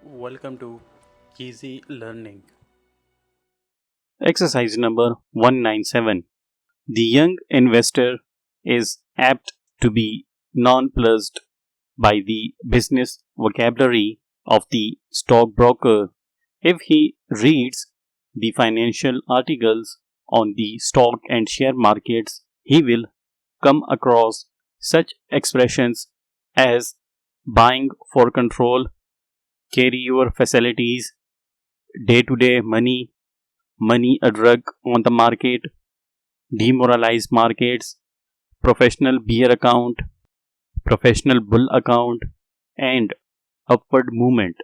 Welcome to Easy Learning. Exercise number 197. The young investor is apt to be nonplussed by the business vocabulary of the stockbroker. If he reads the financial articles on the stock and share markets, he will come across such expressions as buying for control, carry your facilities, day to day money, money a drug on the market, demoralized markets, professional bear account, professional bull account, and upward movement.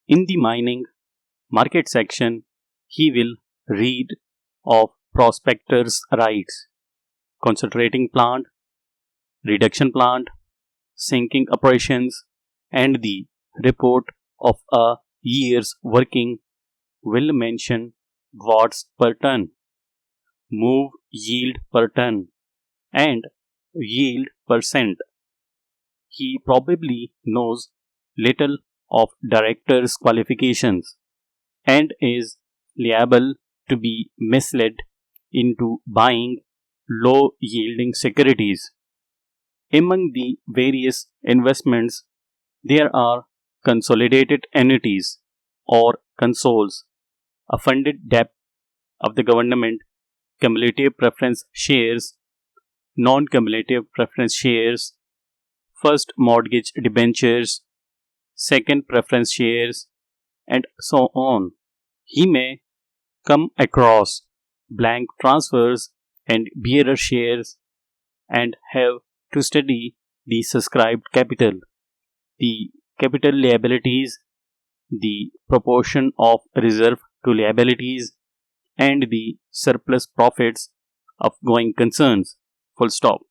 In the mining market section, he will read of prospectors' rights, concentrating plant, reduction plant, sinking operations, and the report of a year's working will mention watts per ton, move yield per ton, and yield percent. He probably knows little of director's qualifications and is liable to be misled into buying low yielding securities. Among the various investments, there are consolidated annuities or consols, a funded debt of the government, cumulative preference shares, non cumulative preference shares, first mortgage debentures, second preference shares, and so on. He may come across blank transfers and bearer shares and have to study the subscribed capital, the capital liabilities, the proportion of reserve to liabilities, and the surplus profits of going concerns. Full stop.